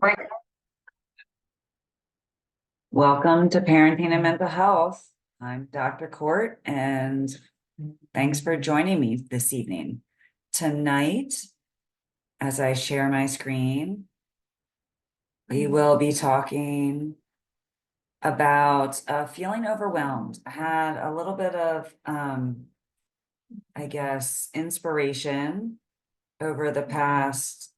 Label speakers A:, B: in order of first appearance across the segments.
A: Right. Welcome to Parenting and Mental Health. I'm Dr. Court, and thanks for joining me this evening. Tonight, as I share my screen, we will be talking about feeling overwhelmed. I had a little bit of, I guess, inspiration over the past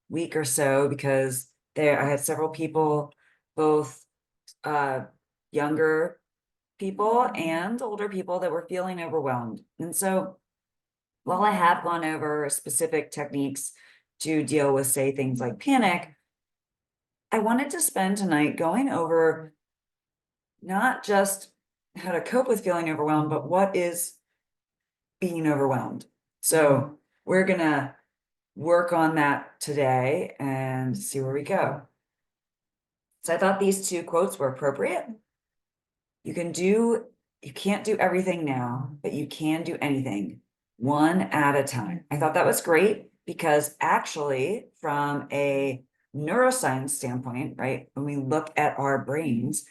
A: week or so because I had several people, both younger people and older people, that were feeling overwhelmed. And so while I have gone over specific techniques to deal with, say, things like panic, I wanted to spend tonight going over not just how to cope with feeling overwhelmed, but what is being overwhelmed. So we're going to work on that today and see where we go. So I thought these two quotes were appropriate. You can't do everything now, but you can do anything one at a time. I thought that was great because actually, from a neuroscience standpoint, right, when we look at our brains,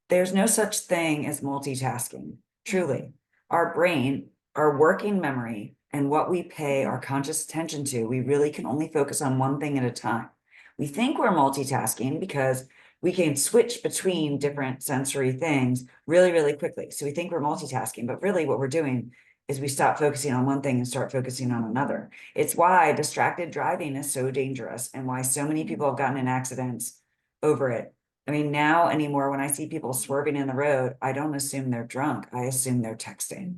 A: there's no such thing as multitasking. Truly, our brain, our working memory, and what we pay our conscious attention to, we really can only focus on one thing at a time. We think we're multitasking because we can switch between different sensory things really, really quickly. So we think we're multitasking, but really what we're doing is we stop focusing on one thing and start focusing on another. It's why distracted driving is so dangerous and why so many people have gotten in accidents over it. I mean, now anymore, when I see people swerving in the road, I don't assume they're drunk. I assume they're texting.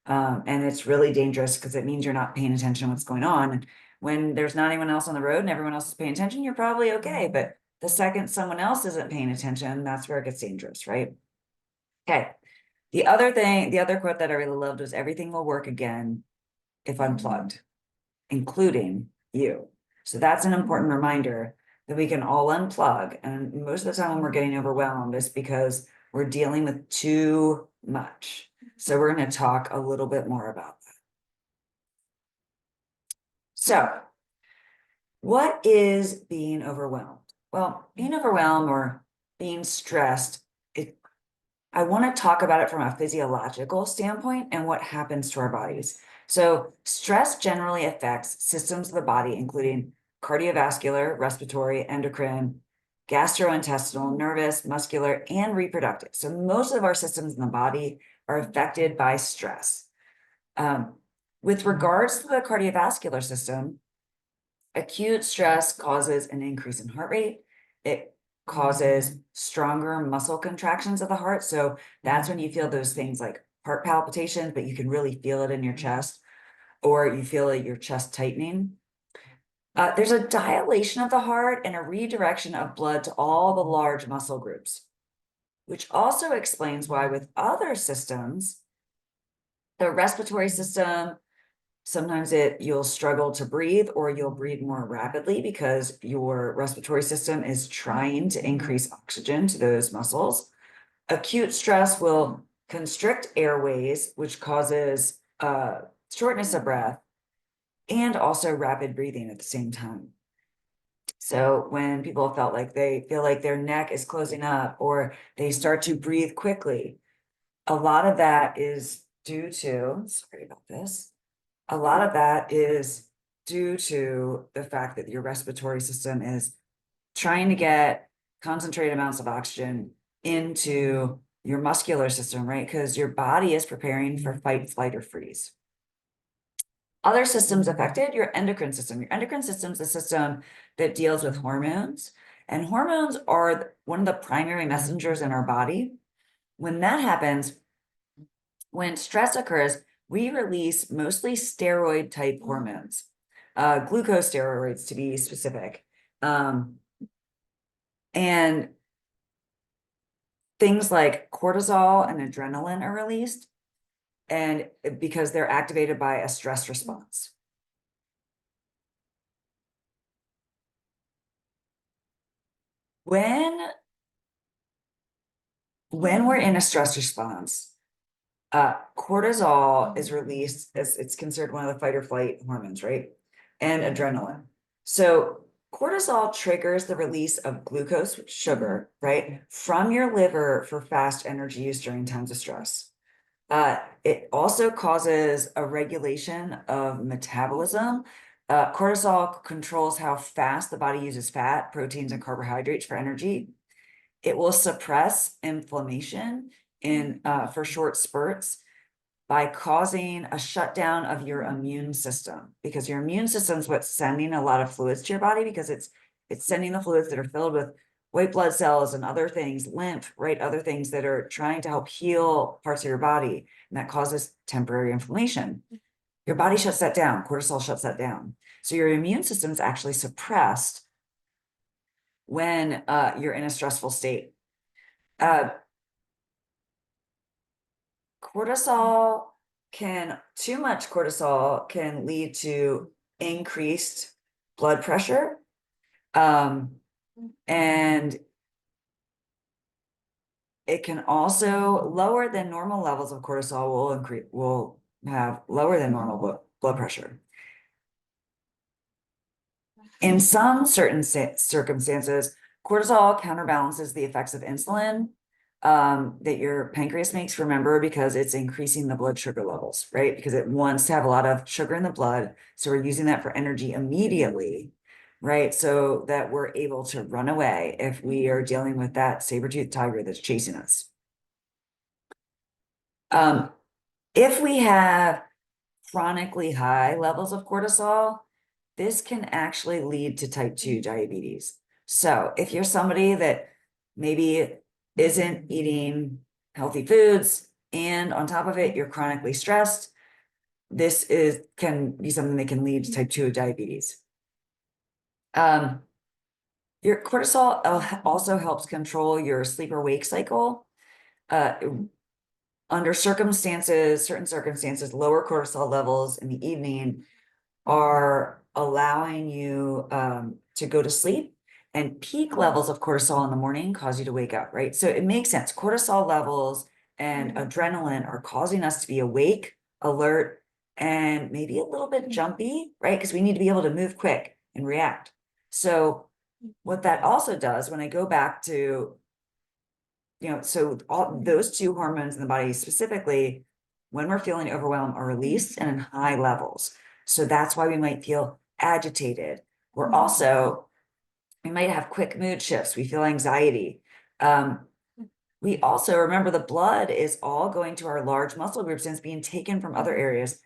A: And it's really dangerous because it means you're not paying attention to what's going on. And when there's not anyone else on the road and everyone else is paying attention, you're probably okay. But the second someone else isn't paying attention, that's where it gets dangerous, right? Okay. The other quote that I really loved was everything will work again if unplugged, including you. So that's an important reminder that we can all unplug. And most of the time when we're getting overwhelmed, it's because we're dealing with too much. So we're going to talk a little bit more about that. So what is being overwhelmed? Well, being overwhelmed or being stressed, I want to talk about it from a physiological standpoint and what happens to our bodies. So stress generally affects systems of the body, including cardiovascular, respiratory, endocrine, gastrointestinal, nervous, muscular, and reproductive. So most of our systems in the body are affected by stress. With regards to the cardiovascular system, acute stress causes an increase in heart rate. It causes stronger muscle contractions of the heart. So that's when you feel those things like heart palpitations, but you can really feel it in your chest, or you feel your chest tightening. There's a dilation of the heart and a redirection of blood to all the large muscle groups, which also explains why with other systems, the respiratory system, sometimes you'll struggle to breathe or you'll breathe more rapidly because your respiratory system is trying to increase oxygen to those muscles. Acute stress will constrict airways, which causes shortness of breath and also rapid breathing at the same time. So when people they feel like their neck is closing up or they start to breathe quickly, a lot of that is due to, sorry about this, a lot of that is due to the fact that your respiratory system is trying to get concentrated amounts of oxygen into your muscular system, right? Because your body is preparing for fight, flight, or freeze. Other systems affected, your endocrine system. Your endocrine system is the system that deals with hormones, and hormones are one of the primary messengers in our body. When that happens, when stress occurs, we release mostly steroid type hormones, glucose steroids to be specific. And things like cortisol and adrenaline are released, and because they're activated by a stress response. When we're in a stress response, cortisol is released as it's considered one of the fight or flight hormones, right? And adrenaline. So cortisol triggers the release of glucose, which is sugar, right, from your liver for fast energy use during times of stress. It also causes a regulation of metabolism. Cortisol controls how fast the body uses fat, proteins, and carbohydrates for energy. It will suppress inflammation for short spurts by causing a shutdown of your immune system, because your immune system is what's sending a lot of fluids to your body, because it's sending the fluids that are filled with white blood cells and other things, lymph, right? Other things that are trying to help heal parts of your body, and that causes temporary inflammation. Your body shuts that down. Cortisol shuts that down. So your immune system is actually suppressed when you're in a stressful state. Too much cortisol can lead to increased blood pressure. And it can also lower than normal levels of cortisol will have lower than normal blood pressure. In some certain circumstances, cortisol counterbalances the effects of insulin that your pancreas makes, remember, because it's increasing the blood sugar levels, right? Because it wants to have a lot of sugar in the blood. So we're using that for energy immediately, right? So that we're able to run away if we are dealing with that saber-toothed tiger that's chasing us. If we have chronically high levels of cortisol, this can actually lead to type 2 diabetes. So if you're somebody that maybe isn't eating healthy foods, and on top of it, you're chronically stressed, this can be something that can lead to type 2 diabetes. Your cortisol also helps control your sleep or wake cycle. Under certain circumstances, lower cortisol levels in the evening are allowing you to go to sleep, and peak levels of cortisol in the morning cause you to wake up, right? So it makes sense. Cortisol levels and adrenaline are causing us to be awake, alert, and maybe a little bit jumpy, right? Because we need to be able to move quick and react. So what that also does, when I go back to, so all those two hormones in the body specifically, when we're feeling overwhelmed, are released and in high levels. So that's why we might feel agitated. We might have quick mood shifts. We feel anxiety. We also remember the blood is all going to our large muscle groups and it's being taken from other areas,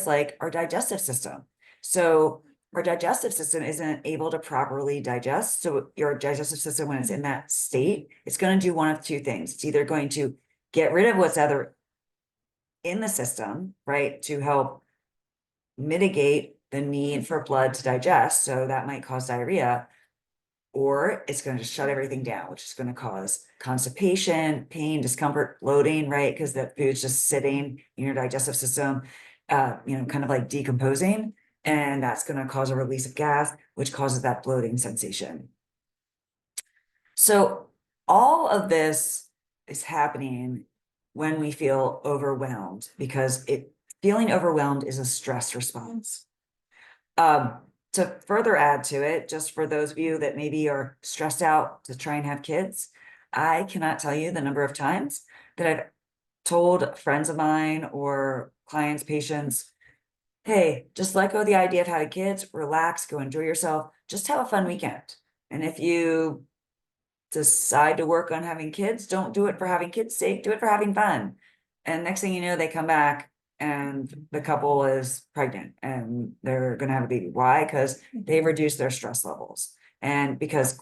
A: like our digestive system. So our digestive system isn't able to properly digest. So your digestive system, when it's in that state, it's going to do one of two things. It's either going to get rid of what's other in the system, right, to help mitigate the need for blood to digest. So that might cause diarrhea, or it's going to shut everything down, which is going to cause constipation, pain, discomfort, bloating, right? Because the food's just sitting in your digestive system, kind of like decomposing. And that's going to cause a release of gas, which causes that bloating sensation. So all of this is happening when we feel overwhelmed, because feeling overwhelmed is a stress response. To further add to it, just for those of you that maybe are stressed out to try and have kids, I cannot tell you the number of times that I've told friends of mine or clients, patients, hey, just let go of the idea of having kids, relax, go enjoy yourself, just have a fun weekend. And if you decide to work on having kids, don't do it for having kids' sake, do it for having fun. And next thing you know, they come back and the couple is pregnant and they're going to have a baby. Why? Because they've reduced their stress levels. And because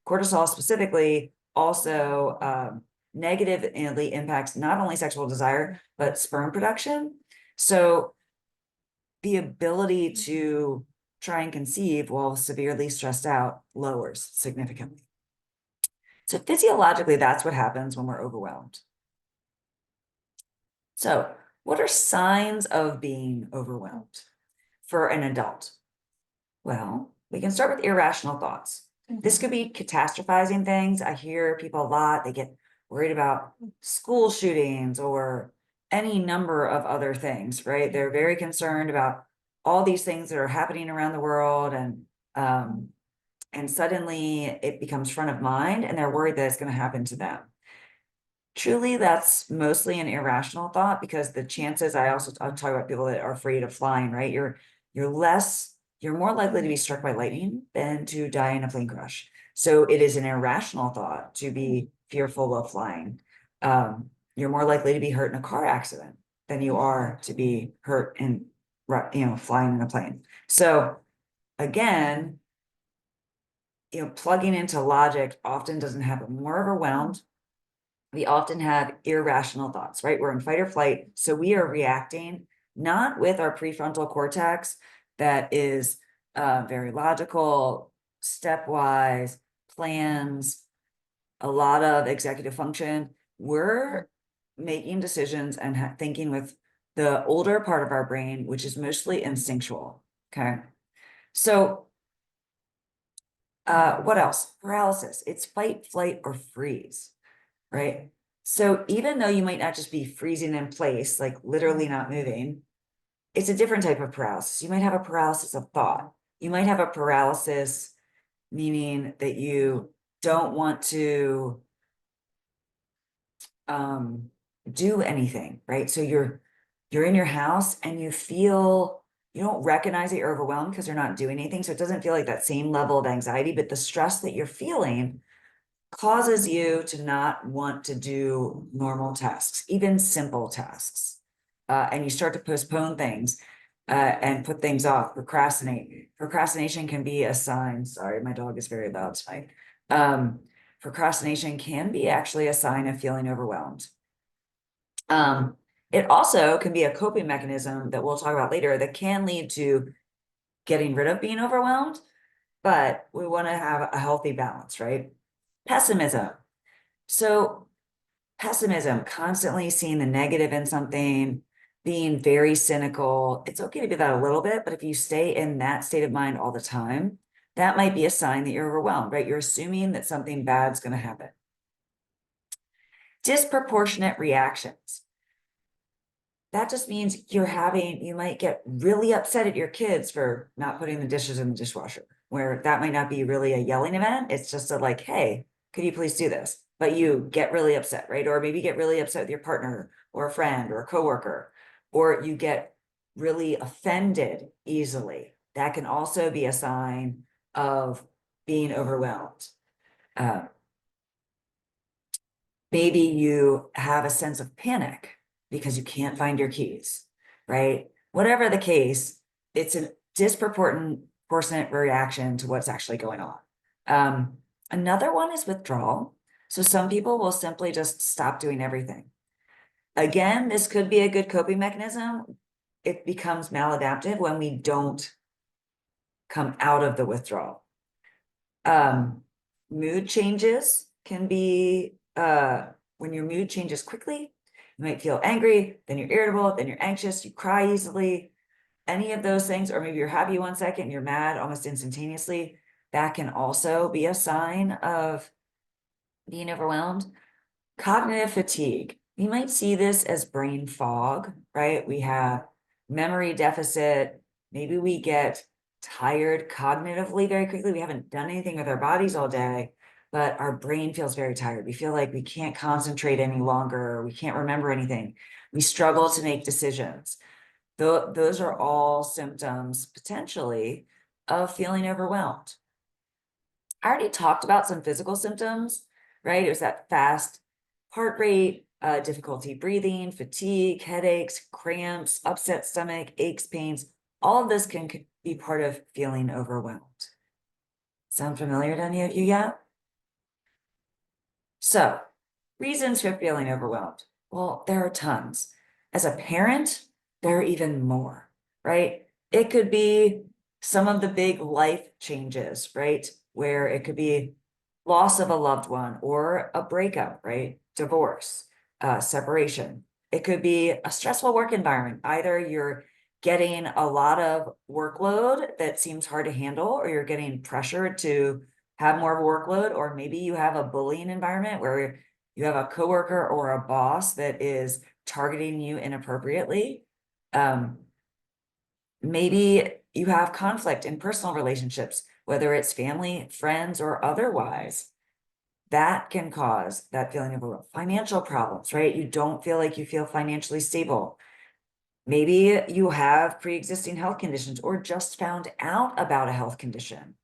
A: cortisol specifically also negatively impacts not only sexual desire, but sperm production. So the ability to try and conceive while severely stressed out lowers significantly. So physiologically, that's what happens when we're overwhelmed. So what are signs of being overwhelmed for an adult? Well, we can start with irrational thoughts. This could be catastrophizing things. I hear people a lot, they get worried about school shootings or any number of other things, right? They're very concerned about all these things that are happening around the world, and And suddenly it becomes front of mind and they're worried that it's going to happen to them. Truly, that's mostly an irrational thought, because the chances, I'll talk about people that are afraid of flying, right? You're more likely to be struck by lightning than to die in a plane crash. So it is an irrational thought to be fearful of flying. You're more likely to be hurt in a car accident than you are to be hurt in, flying in a plane. So again, plugging into logic often doesn't happen. When we're overwhelmed, we often have irrational thoughts, right? We're in fight or flight. So we are reacting not with our prefrontal cortex that is very logical, stepwise, plans, a lot of executive function. We're making decisions and thinking with the older part of our brain, which is mostly instinctual. Okay. So what else? Paralysis. It's fight, flight, or freeze, right? So even though you might not just be freezing in place, like literally not moving, it's a different type of paralysis. You might have a paralysis of thought. You might have a paralysis, meaning that you don't want to do anything, right? So you're in your house and you don't recognize that you're overwhelmed because you're not doing anything. So it doesn't feel like that same level of anxiety, but the stress that you're feeling causes you to not want to do normal tasks, even simple tasks. And you start to postpone things and put things off, procrastinate. Procrastination can be a sign. Sorry, my dog is very loud tonight. Procrastination can be actually a sign of feeling overwhelmed. It also can be a coping mechanism that we'll talk about later that can lead to getting rid of being overwhelmed, but we want to have a healthy balance, right? Pessimism. So pessimism, constantly seeing the negative in something, being very cynical. It's okay to be that a little bit, but if you stay in that state of mind all the time, that might be a sign that you're overwhelmed, right? You're assuming that something bad's going to happen. Disproportionate reactions. That just means you might get really upset at your kids for not putting the dishes in the dishwasher, where that might not be really a yelling event. It's just a like, hey, could you please do this? But you get really upset, right? Or maybe get really upset with your partner or a friend or a coworker, or you get really offended easily. That can also be a sign of being overwhelmed. Maybe you have a sense of panic because you can't find your keys, right? Whatever the case, it's a disproportionate reaction to what's actually going on. Another one is withdrawal. So some people will simply just stop doing everything. Again, this could be a good coping mechanism. It becomes maladaptive when we don't come out of the withdrawal. Mood changes can be when your mood changes quickly. You might feel angry, then you're irritable, then you're anxious, you cry easily, any of those things, or maybe you're happy 1 second, you're mad almost instantaneously. That can also be a sign of being overwhelmed. Cognitive fatigue. You might see this as brain fog, right? We have memory deficit. Maybe we get tired cognitively very quickly. We haven't done anything with our bodies all day, but our brain feels very tired. We feel like we can't concentrate any longer. We can't remember anything. We struggle to make decisions. Those are all symptoms potentially of feeling overwhelmed. I already talked about some physical symptoms, right? It was that fast heart rate, difficulty breathing, fatigue, headaches, cramps, upset stomach, aches, pains. All of this can be part of feeling overwhelmed. Sound familiar to any of you yet? So, reasons for feeling overwhelmed. Well, there are tons. As a parent, there are even more, right? It could be some of the big life changes, right? Where it could be loss of a loved one or a breakup, right? Divorce, separation. It could be a stressful work environment. Either you're getting a lot of workload that seems hard to handle, or you're getting pressured to have more of a workload, or maybe you have a bullying environment where you have a coworker or a boss that is targeting you inappropriately. Maybe you have conflict in personal relationships, whether it's family, friends, or otherwise, that can cause that feeling of overwhelm. Financial problems, right? You don't feel like you feel financially stable. Maybe you have pre-existing health conditions or just found out about a health condition.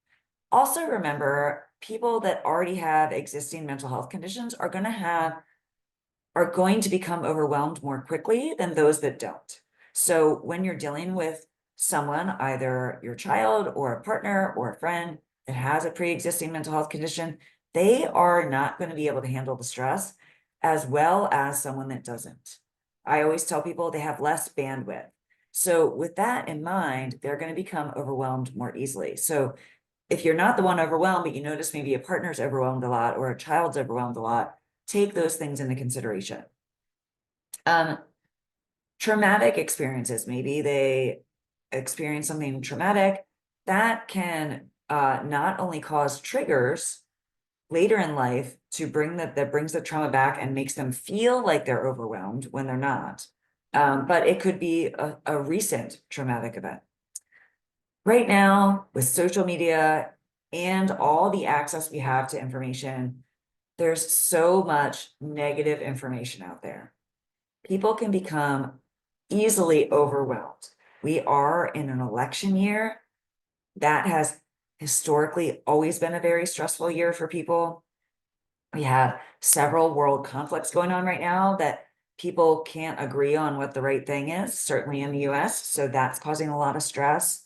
A: Also remember, people that already have existing mental health conditions are going to become overwhelmed more quickly than those that don't. So when you're dealing with someone, either your child or a partner or a friend that has a pre-existing mental health condition, they are not going to be able to handle the stress as well as someone that doesn't. I always tell people they have less bandwidth. So with that in mind, they're going to become overwhelmed more easily. So if you're not the one overwhelmed, but you notice maybe a partner's overwhelmed a lot or a child's overwhelmed a lot, take those things into consideration. Traumatic experiences, maybe they experience something traumatic that can not only cause triggers later in life to bring that brings the trauma back and makes them feel like they're overwhelmed when they're not. But it could be a recent traumatic event. Right now, with social media and all the access we have to information, there's so much negative information out there. People can become easily overwhelmed. We are in an election year. That has historically always been a very stressful year for people. We have several world conflicts going on right now that people can't agree on what the right thing is, certainly in the US. So that's causing a lot of stress.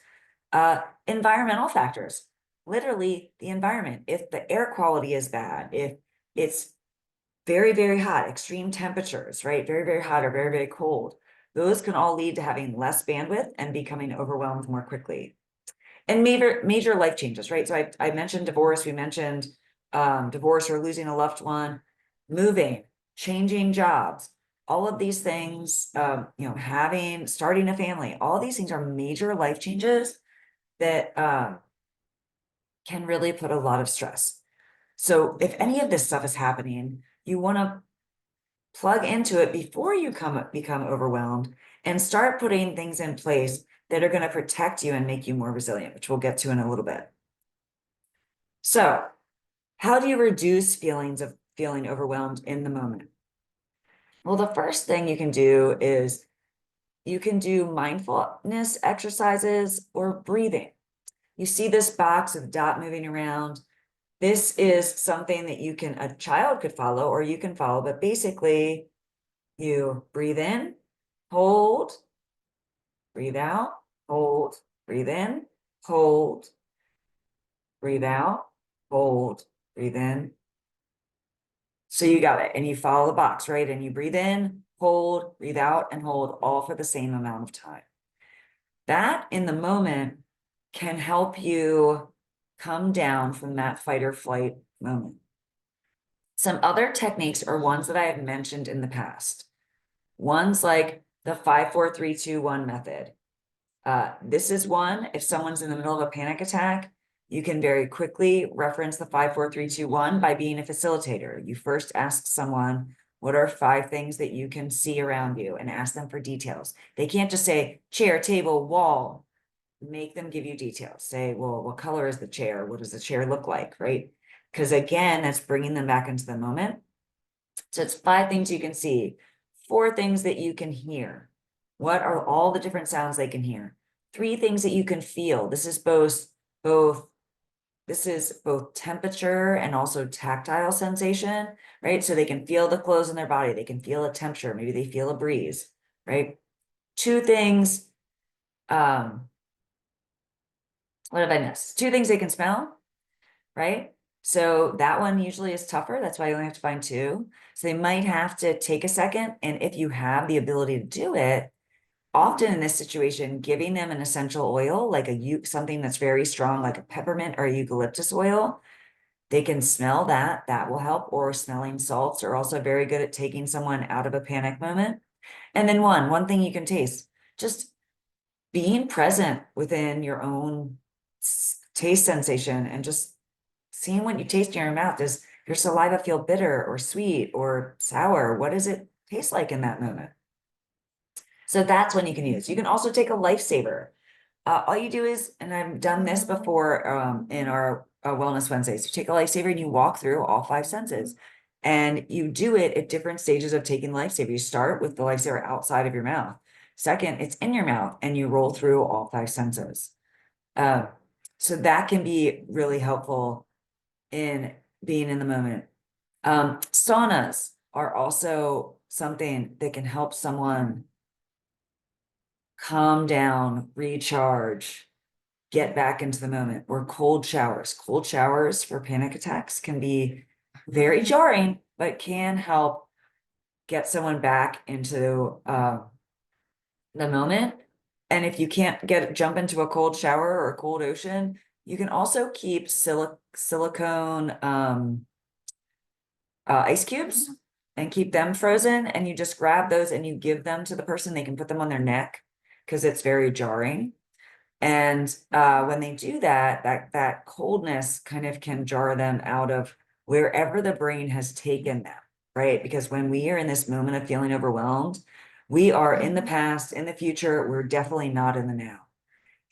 A: Environmental factors, literally the environment. If the air quality is bad, if it's very, very hot, extreme temperatures, right? Very, very hot or very, very cold. Those can all lead to having less bandwidth and becoming overwhelmed more quickly. And major life changes, right? So I mentioned divorce, we mentioned divorce or losing a loved one, moving, changing jobs, all of these things, starting a family, all these things are major life changes that can really put a lot of stress. So if any of this stuff is happening, you want to plug into it before you become overwhelmed and start putting things in place that are going to protect you and make you more resilient, which we'll get to in a little bit. So how do you reduce feelings of feeling overwhelmed in the moment? Well, the first thing you can do is you can do mindfulness exercises or breathing. You see this box of dot moving around. This is something that a child could follow or you can follow, but basically you breathe in, hold, breathe out, hold, breathe in, hold, breathe out, hold, breathe in. So you got it. And you follow the box, right? And you breathe in, hold, breathe out, and hold all for the same amount of time. That in the moment can help you come down from that fight or flight moment. Some other techniques are ones that I have mentioned in the past. Ones like the 5-4-3-2-1 method. This is one, if someone's in the middle of a panic attack, you can very quickly reference the 5-4-3-2-1 by being a facilitator. You first ask someone, what are 5 things that you can see around you, and ask them for details. They can't just say chair, table, wall. Make them give you details. Say, well, what color is the chair? What does the chair look like, right? Because again, that's bringing them back into the moment. So it's 5 things you can see, 4 things that you can hear. What are all the different sounds they can hear? 3 things that you can feel. This is both temperature and also tactile sensation, right? So they can feel the clothes in their body. They can feel a temperature. Maybe they feel a breeze, right? 2 things, what have I missed? 2 things they can smell, right? So that one usually is tougher. That's why you only have to find 2. So they might have to take a second. And if you have the ability to do it, often in this situation, giving them an essential oil, like something that's very strong, like a peppermint or eucalyptus oil, they can smell that. That will help. Or smelling salts are also very good at taking someone out of a panic moment. And then one thing you can taste, just being present within your own taste sensation and just seeing what you taste in your mouth. Does your saliva feel bitter or sweet or sour? What does it taste like in that moment? So that's when you can use. You can also take a lifesaver. All you do is, and I've done this before, in our Wellness Wednesdays, you take a lifesaver and you walk through all five senses. And you do it at different stages of taking the lifesaver. You start with the lifesaver outside of your mouth. Second, it's in your mouth and you roll through all five senses. Uh, so that can be really helpful in being in the moment. Saunas are also something that can help someone calm down, recharge, get back into the moment. Or cold showers for panic attacks can be very jarring, but can help get someone back into the moment. And if you can't jump into a cold shower or a cold ocean, you can also keep silicone ice cubes and keep them frozen, and you just grab those and you give them to the person. They can put them on their neck because it's very jarring. And when they do that, that coldness kind of can jar them out of wherever the brain has taken them, right? Because when we are in this moment of feeling overwhelmed, we are in the past, in the future, we're definitely not in the now.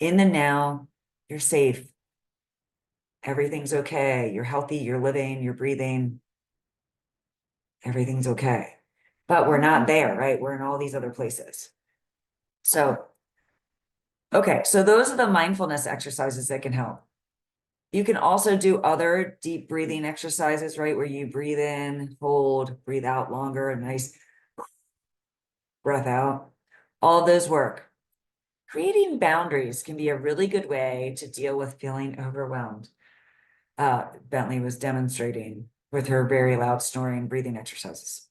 A: In the now, you're safe. Everything's okay. You're healthy, you're living, you're breathing. Everything's okay. But we're not there, right? We're in all these other places. So, okay, so those are the mindfulness exercises that can help. You can also do other deep breathing exercises, right? Where you breathe in, hold, breathe out longer, a nice breath out. All those work. Creating boundaries can be a really good way to deal with feeling overwhelmed. Bentley was demonstrating with her very loud snoring breathing exercises.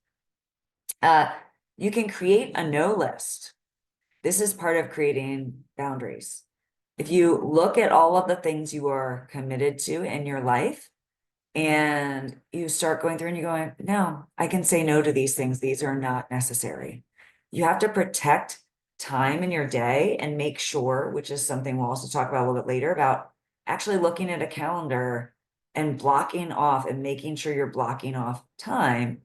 A: You can create a no list. This is part of creating boundaries. If you look at all of the things you are committed to in your life, and you start going through and you're going, no, I can say no to these things. These are not necessary. You have to protect time in your day and make sure, which is something we'll also talk about a little bit later, about actually looking at a calendar and blocking off and making sure you're blocking off time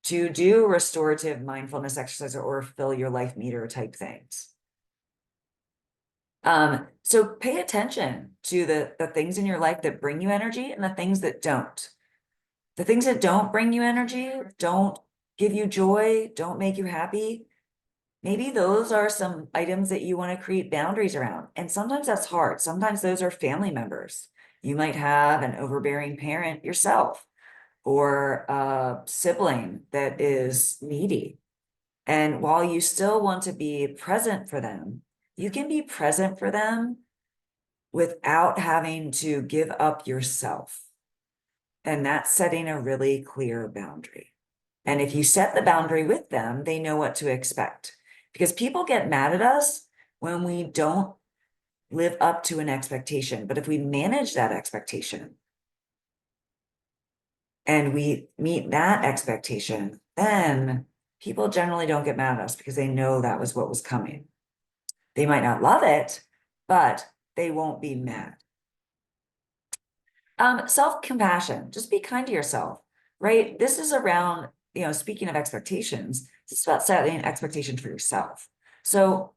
A: to do restorative mindfulness exercise or fill your life meter type things. So pay attention to the things in your life that bring you energy and the things that don't. The things that don't bring you energy, don't give you joy, don't make you happy. Maybe those are some items that you want to create boundaries around. And sometimes that's hard. Sometimes those are family members. You might have an overbearing parent yourself or a sibling that is needy. And while you still want to be present for them, you can be present for them without having to give up yourself. And that's setting a really clear boundary. And if you set the boundary with them, they know what to expect. Because people get mad at us when we don't live up to an expectation. But if we manage that expectation and we meet that expectation, then people generally don't get mad at us because they know that was what was coming. They might not love it, but they won't be mad. Self-compassion, just be kind to yourself, right? This is around, speaking of expectations, it's about setting expectations for yourself. So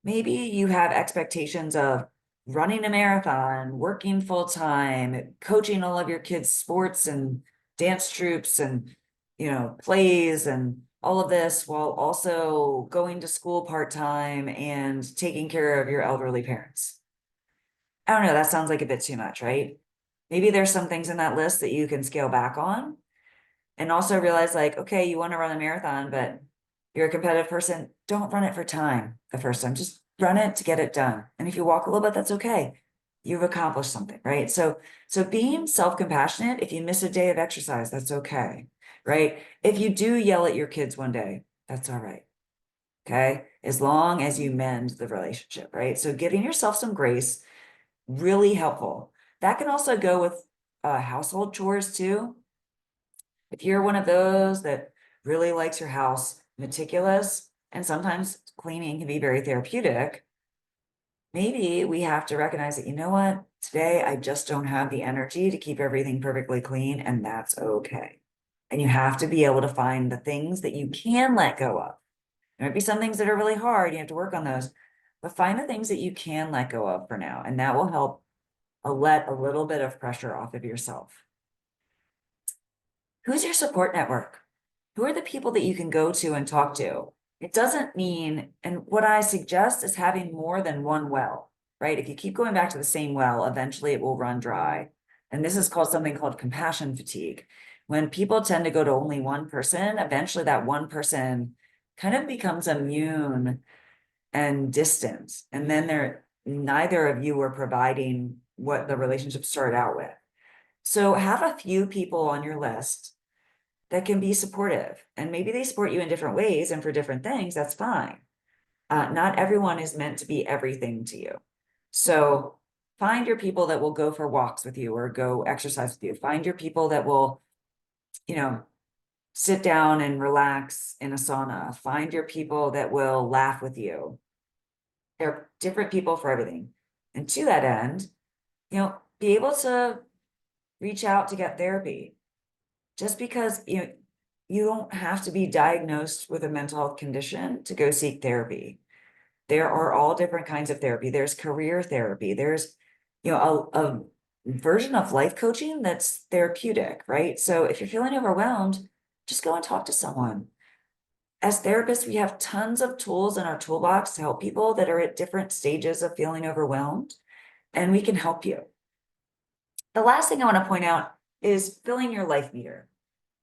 A: maybe you have expectations of running a marathon, working full-time, coaching all of your kids' sports and dance troops and, plays and all of this while also going to school part-time and taking care of your elderly parents. I don't know, that sounds like a bit too much, right? Maybe there's some things in that list that you can scale back on and also realize like, okay, you want to run a marathon, but you're a competitive person. Don't run it for time the first time. Just run it to get it done. And if you walk a little bit, that's okay. You've accomplished something, right? So being self-compassionate, if you miss a day of exercise, that's okay, right? If you do yell at your kids one day, that's all right. Okay. As long as you mend the relationship, right? So giving yourself some grace, really helpful. That can also go with household chores too. If you're one of those that really likes your house meticulous, and sometimes cleaning can be very therapeutic, maybe we have to recognize that, you know what, today I just don't have the energy to keep everything perfectly clean, and that's okay. And you have to be able to find the things that you can let go of. There might be some things that are really hard, you have to work on those, but find the things that you can let go of for now, and that will help let a little bit of pressure off of yourself. Who's your support network? Who are the people that you can go to and talk to? It doesn't mean, and what I suggest is having more than one well, right? If you keep going back to the same well, eventually it will run dry. And this is called something called compassion fatigue. When people tend to go to only one person, eventually that one person kind of becomes immune and distant. And then neither of you are providing what the relationship started out with. So have a few people on your list that can be supportive, and maybe they support you in different ways and for different things. That's fine. Not everyone is meant to be everything to you. So find your people that will go for walks with you or go exercise with you. Find your people that will, sit down and relax in a sauna. Find your people that will laugh with you. There are different people for everything. And to that end, be able to reach out to get therapy. Just because, you don't have to be diagnosed with a mental health condition to go seek therapy. There are all different kinds of therapy. There's career therapy. There's, a version of life coaching that's therapeutic, right? So if you're feeling overwhelmed, just go and talk to someone. As therapists, we have tons of tools in our toolbox to help people that are at different stages of feeling overwhelmed, and we can help you. The last thing I want to point out is filling your life meter.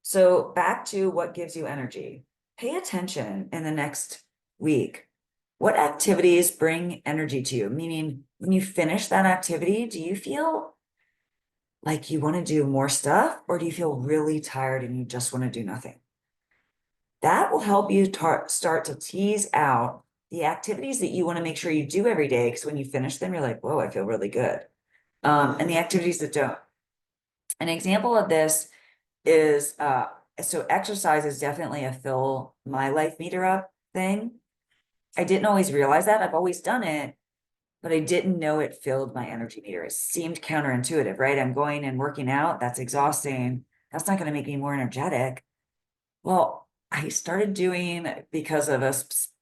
A: So back to what gives you energy. Pay attention in the next week. What activities bring energy to you? Meaning, when you finish that activity, do you feel like you want to do more stuff, or do you feel really tired and you just want to do nothing? That will help you start to tease out the activities that you want to make sure you do every day, because when you finish them, you're like, whoa, I feel really good. And the activities that don't. An example of this is, so exercise is definitely a fill my life meter up thing. I didn't always realize that. I've always done it, but I didn't know it filled my energy meter. It seemed counterintuitive, right? I'm going and working out. That's exhausting. That's not going to make me more energetic. Well, I started doing, because of a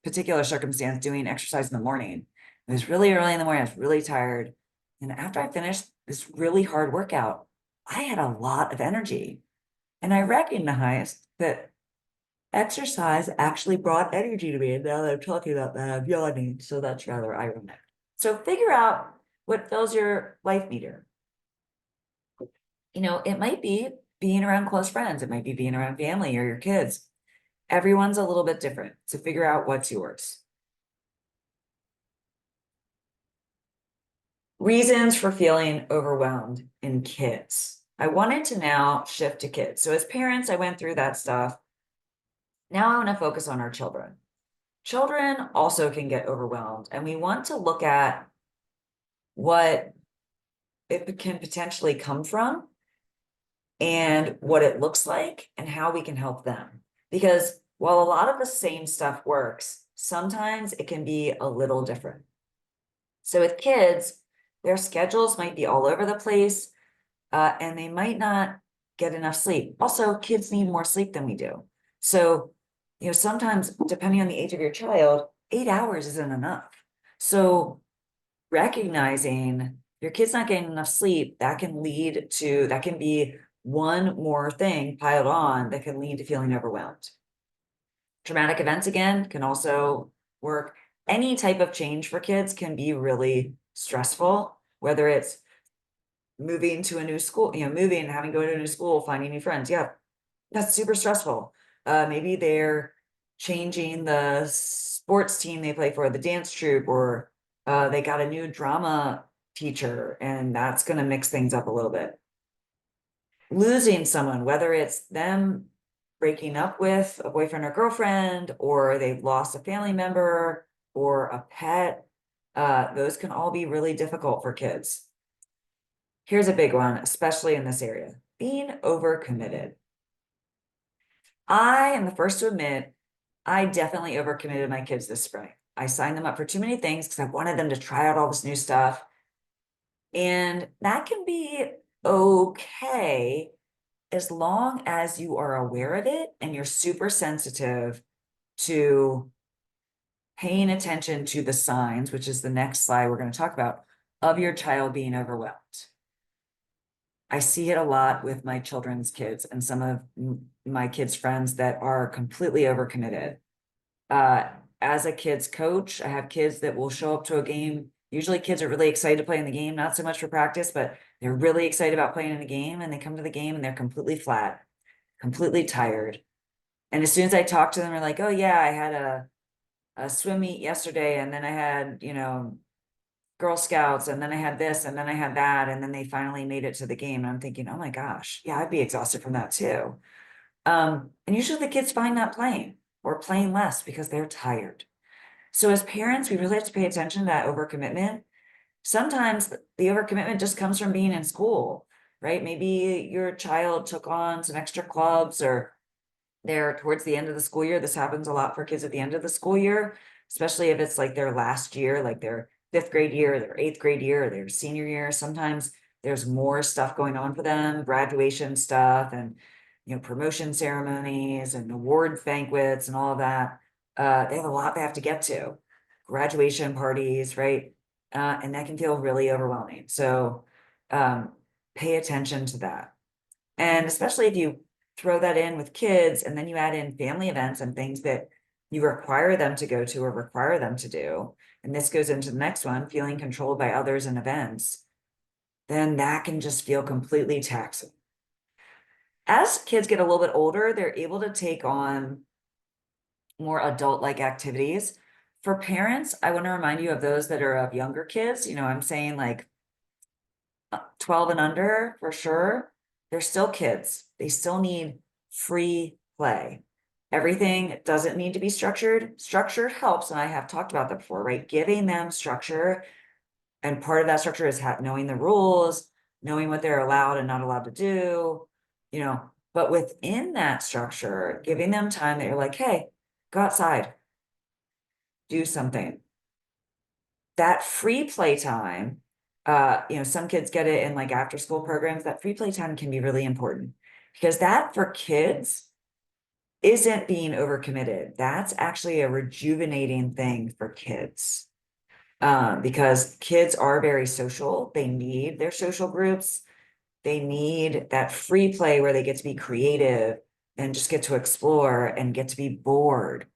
A: particular circumstance, doing exercise in the morning. It was really early in the morning. I was really tired. And after I finished this really hard workout, I had a lot of energy. And I recognized that exercise actually brought energy to me. And now that I'm talking about that, I'm yawning. So that's rather ironic. So figure out what fills your life meter. It might be being around close friends. It might be being around family or your kids. Everyone's a little bit different. So figure out what's yours. Reasons for feeling overwhelmed in kids. I wanted to now shift to kids. So as parents, I went through that stuff. Now I want to focus on our children. Children also can get overwhelmed, and we want to look at what it can potentially come from and what it looks like and how we can help them. Because while a lot of the same stuff works, sometimes it can be a little different. So with kids, their schedules might be all over the place, and they might not get enough sleep. Also, kids need more sleep than we do. So, sometimes depending on the age of your child, 8 hours isn't enough. So recognizing your kid's not getting enough sleep, that can be one more thing piled on that can lead to feeling overwhelmed. Traumatic events, again, can also work. Any type of change for kids can be really stressful, whether it's moving to a new school, moving, having to go to a new school, finding new friends. Yeah, that's super stressful. Maybe they're changing the sports team they play for, the dance troupe, or they got a new drama teacher, and that's going to mix things up a little bit. Losing someone, whether it's them breaking up with a boyfriend or girlfriend, or they've lost a family member or a pet, those can all be really difficult for kids. Here's a big one, especially in this area: being overcommitted. I am the first to admit, I definitely overcommitted my kids this spring. I signed them up for too many things because I wanted them to try out all this new stuff. And that can be okay as long as you are aware of it and you're super sensitive to paying attention to the signs, which is the next slide we're going to talk about, of your child being overwhelmed. I see it a lot with my children's kids and some of my kids' friends that are completely overcommitted. As a kids coach, I have kids that will show up to a game. Usually kids are really excited to play in the game, not so much for practice, but they're really excited about playing in the game, and they come to the game and they're completely flat, completely tired. And as soon as I talk to them, they're like, oh yeah, I had a swim meet yesterday, and then I had, Girl Scouts, and then I had this, and then I had that, and then they finally made it to the game. And I'm thinking, oh my gosh, yeah, I'd be exhausted from that too. And usually the kids find not playing or playing less because they're tired. So as parents, we really have to pay attention to that overcommitment. Sometimes the overcommitment just comes from being in school, right? Maybe your child took on some extra clubs, or they're towards the end of the school year. This happens a lot for kids at the end of the school year, especially if it's like their last year, like their fifth grade year, their eighth grade year, their senior year. Sometimes there's more stuff going on for them, graduation stuff, and promotion ceremonies and award banquets and all of that. They have a lot they have to get to, graduation parties, right? And that can feel really overwhelming. So pay attention to that. And especially if you throw that in with kids and then you add in family events and things that you require them to go to or require them to do, and this goes into the next one, feeling controlled by others and events, then that can just feel completely taxing. As kids get a little bit older, they're able to take on more adult-like activities. For parents, I want to remind you of those that are of younger kids. I'm saying like 12 and under for sure. They're still kids. They still need free play. Everything doesn't need to be structured. Structure helps, and I have talked about that before, right? Giving them structure, and part of that structure is knowing the rules, knowing what they're allowed and not allowed to do, but within that structure, giving them time that you're like, hey, go outside, do something. That free play time, some kids get it in like after school programs. That free play time can be really important, because that for kids isn't being overcommitted. That's actually a rejuvenating thing for kids. Because kids are very social. They need their social groups. They need that free play where they get to be creative and just get to explore and get to be bored.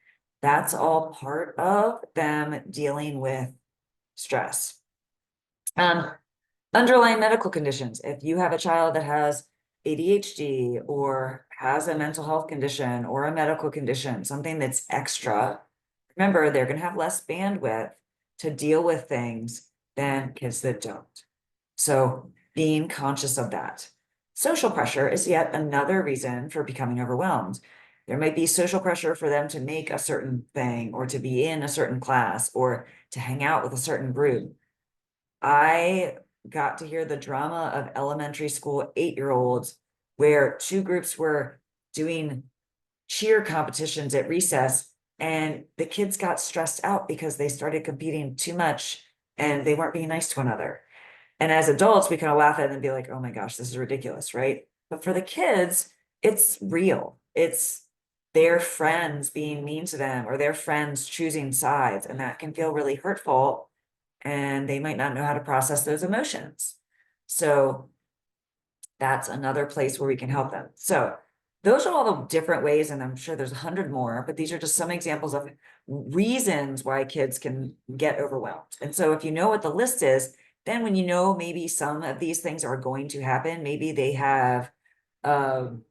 A: That's all part of them dealing with stress. Underlying medical conditions. If you have a child that has ADHD or has a mental health condition or a medical condition, something that's extra, remember, they're going to have less bandwidth to deal with things than kids that don't. So being conscious of that. Social pressure is yet another reason for becoming overwhelmed. There might be social pressure for them to make a certain thing, or to be in a certain class, or to hang out with a certain group. I got to hear the drama of elementary school 8-year-olds where two groups were doing cheer competitions at recess, and the kids got stressed out because they started competing too much and they weren't being nice to one another. And as adults, we kind of laugh at it and be like, oh my gosh, this is ridiculous, right? But for the kids, it's real. It's their friends being mean to them, or their friends choosing sides, and that can feel really hurtful, and they might not know how to process those emotions. So that's another place where we can help them. So those are all the different ways, and I'm sure there's 100 more, but these are just some examples of reasons why kids can get overwhelmed. And so if you know what the list is, then when you know maybe some of these things are going to happen, maybe they have um,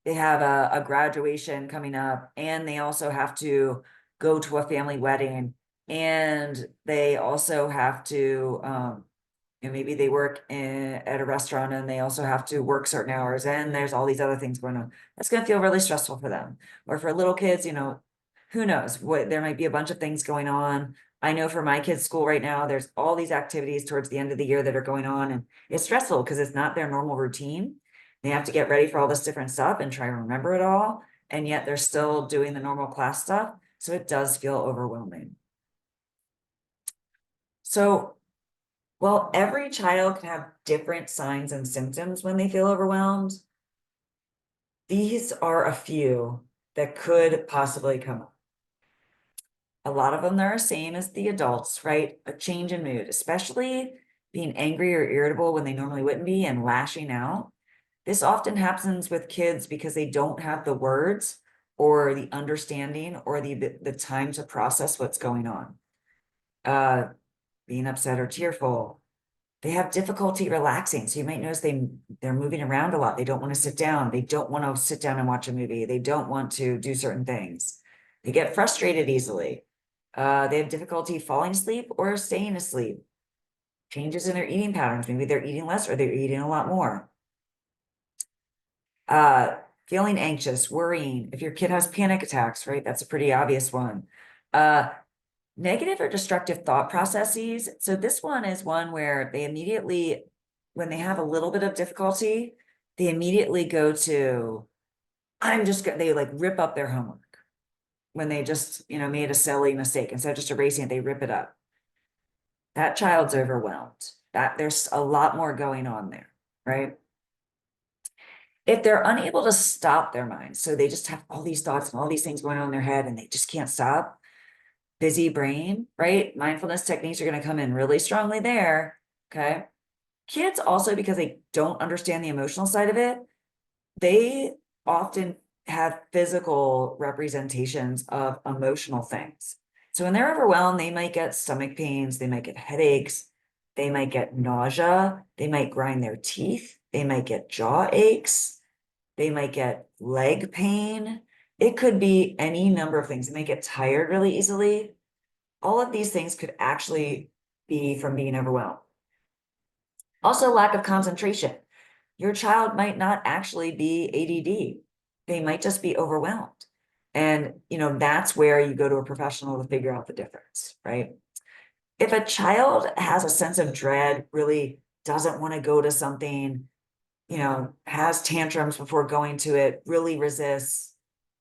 A: a graduation coming up, and they also have to go to a family wedding, and they also have to maybe they work at a restaurant and they also have to work certain hours, and there's all these other things going on. That's going to feel really stressful for them. Or for little kids, who knows what, there might be a bunch of things going on. I know for my kids' school right now, there's all these activities towards the end of the year that are going on, and it's stressful because it's not their normal routine. They have to get ready for all this different stuff and try to remember it all, and yet they're still doing the normal class stuff. So it does feel overwhelming. So, well, every child can have different signs and symptoms when they feel overwhelmed. These are a few that could possibly come up. A lot of them are the same as the adults, right? A change in mood, especially being angry or irritable when they normally wouldn't be and lashing out. This often happens with kids because they don't have the words or the understanding or the time to process what's going on. Being upset or tearful. They have difficulty relaxing. So you might notice they're moving around a lot. They don't want to sit down. They don't want to sit down and watch a movie. They don't want to do certain things. They get frustrated easily. They have difficulty falling asleep or staying asleep. Changes in their eating patterns. Maybe they're eating less or they're eating a lot more. Feeling anxious, worrying. If your kid has panic attacks, right? That's a pretty obvious one. Negative or destructive thought processes. So this one is one where they immediately, when they have a little bit of difficulty, they immediately go to, they like rip up their homework when they just, made a silly mistake. Instead of just erasing it, they rip it up. That child's overwhelmed. That there's a lot more going on there, right? If they're unable to stop their minds, so they just have all these thoughts and all these things going on in their head and they just can't stop, busy brain, right? Mindfulness techniques are going to come in really strongly there. Okay. Kids also, because they don't understand the emotional side of it, they often have physical representations of emotional things. So when they're overwhelmed, they might get stomach pains, they might get headaches, they might get nausea, they might grind their teeth, they might get jaw aches, they might get leg pain. It could be any number of things. They might get tired really easily. All of these things could actually be from being overwhelmed. Also, lack of concentration. Your child might not actually be ADD. They might just be overwhelmed. And, that's where you go to a professional to figure out the difference, right? If a child has a sense of dread, really doesn't want to go to something, has tantrums before going to it, really resists,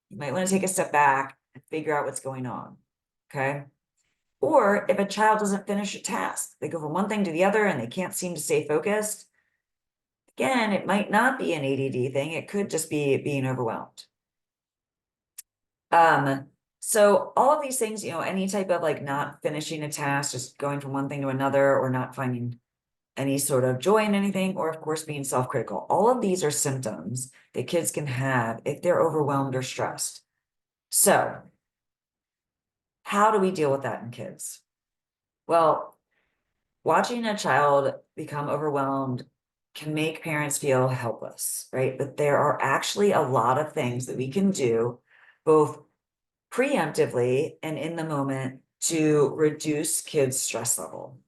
A: you might want to take a step back and figure out what's going on, okay? Or if a child doesn't finish a task, they go from one thing to the other and they can't seem to stay focused. Again, it might not be an ADD thing. It could just be being overwhelmed. So all of these things, any type of like not finishing a task, just going from one thing to another, or not finding any sort of joy in anything, or of course being self-critical. All of these are symptoms that kids can have if they're overwhelmed or stressed. So how do we deal with that in kids? Well, watching a child become overwhelmed can make parents feel helpless, right? But there are actually a lot of things that we can do, both preemptively and in the moment, to reduce kids' stress level.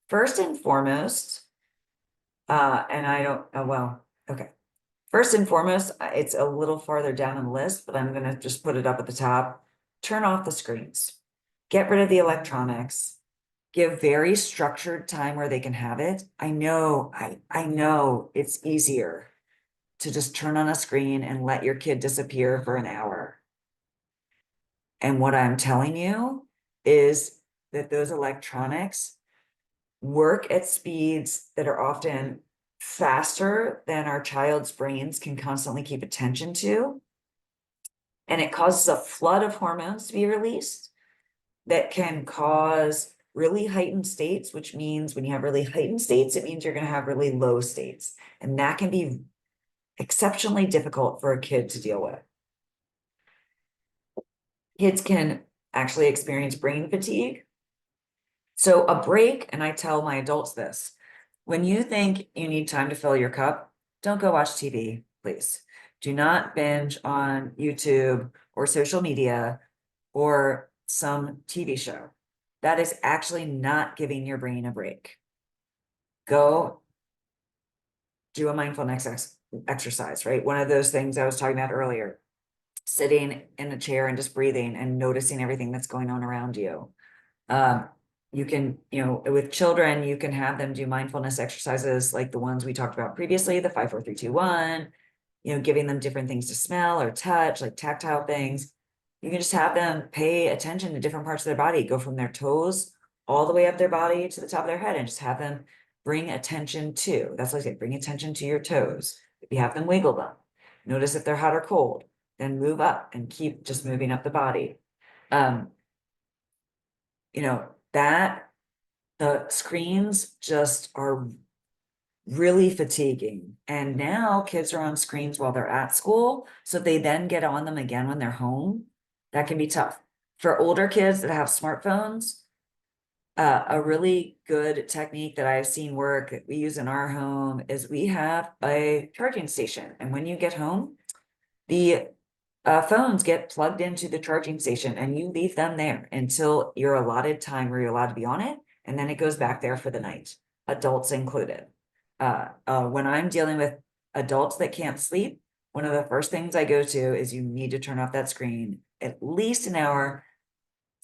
A: First and foremost, and I don't, well, okay. First and foremost, it's a little farther down on the list, but I'm going to just put it up at the top. Turn off the screens. Get rid of the electronics. Give very structured time where they can have it. I know it's easier to just turn on a screen and let your kid disappear for an hour. And what I'm telling you is that those electronics work at speeds that are often faster than our child's brains can constantly keep attention to. And it causes a flood of hormones to be released that can cause really heightened states, which means when you have really heightened states, it means you're going to have really low states. And that can be exceptionally difficult for a kid to deal with. Kids can actually experience brain fatigue. So a break, and I tell my adults this, when you think you need time to fill your cup, don't go watch TV, please. Do not binge on YouTube or social media or some TV show. That is actually not giving your brain a break. Go do a mindfulness exercise, right? One of those things I was talking about earlier, sitting in a chair and just breathing and noticing everything that's going on around you. You can, with children, you can have them do mindfulness exercises like the ones we talked about previously, the 5, 4, 3, 2, 1, giving them different things to smell or touch, like tactile things. You can just have them pay attention to different parts of their body, go from their toes all the way up their body to the top of their head, and just have them bring attention to, that's what I say, bring attention to your toes. If you have them, wiggle them. Notice if they're hot or cold, then move up and keep just moving up the body. that the screens just are really fatiguing. And now kids are on screens while they're at school. So if they then get on them again when they're home, that can be tough. For older kids that have smartphones, a really good technique that I've seen work that we use in our home is we have a charging station. And when you get home, the phones get plugged into the charging station and you leave them there until your allotted time where you're allowed to be on it. And then it goes back there for the night, adults included. When I'm dealing with adults that can't sleep, one of the first things I go to is you need to turn off that screen at least an hour.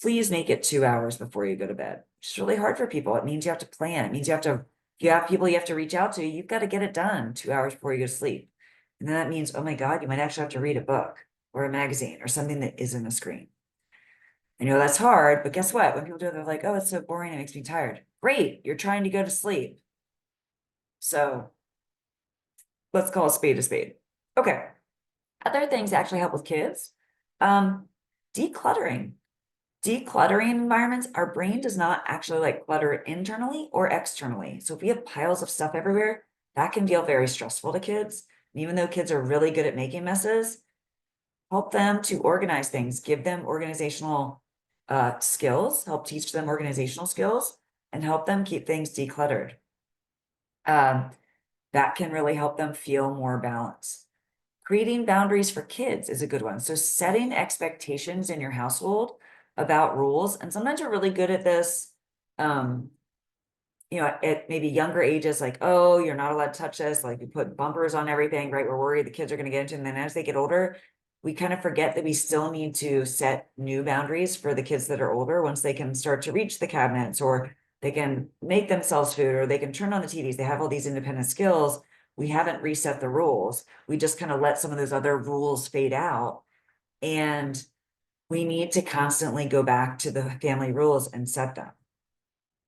A: Please make it 2 hours before you go to bed. It's really hard for people. It means you have to plan. It means you have to, if you have people you have to reach out to, you've got to get it done 2 hours before you go to sleep. And then that means, oh my God, you might actually have to read a book or a magazine or something that isn't a screen. I know that's hard, but guess what? When people do it, they're like, oh, it's so boring. It makes me tired. Great. You're trying to go to sleep. So let's call a spade a spade. Okay. Other things that actually help with kids. Decluttering. Decluttering environments, our brain does not actually like clutter internally or externally. So if we have piles of stuff everywhere, that can feel very stressful to kids. And even though kids are really good at making messes, help them to organize things, give them organizational skills, help teach them organizational skills, and help them keep things decluttered. That can really help them feel more balanced. Creating boundaries for kids is a good one. So setting expectations in your household about rules, and sometimes we're really good at this. At maybe younger ages, like, oh, you're not allowed to touch this. Like we put bumpers on everything, right? We're worried the kids are going to get into it. And then as they get older, we kind of forget that we still need to set new boundaries for the kids that are older once they can start to reach the cabinets or they can make themselves food or they can turn on the TVs. They have all these independent skills. We haven't reset the rules. We just kind of let some of those other rules fade out. And we need to constantly go back to the family rules and set them,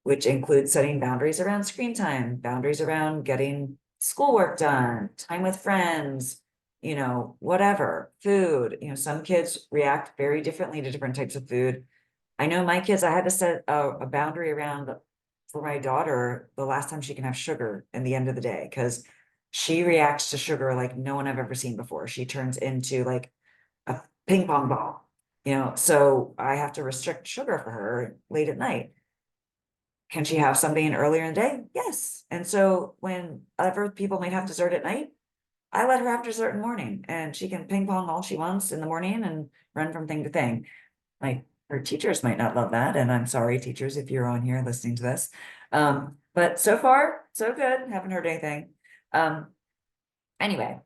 A: which includes setting boundaries around screen time, boundaries around getting schoolwork done, time with friends, whatever, food. Some kids react very differently to different types of food. I know my kids, I had to set a boundary around for my daughter the last time she can have sugar in the end of the day, because she reacts to sugar like no one I've ever seen before. She turns into like a ping pong ball, so I have to restrict sugar for her late at night. Can she have something earlier in the day? Yes. And so whenever people might have dessert at night, I let her have dessert in the morning and she can ping pong all she wants in the morning and run from thing to thing. Like her teachers might not love that. And I'm sorry, teachers, if you're on here listening to this. But so far, so good. Haven't heard anything. Anyway,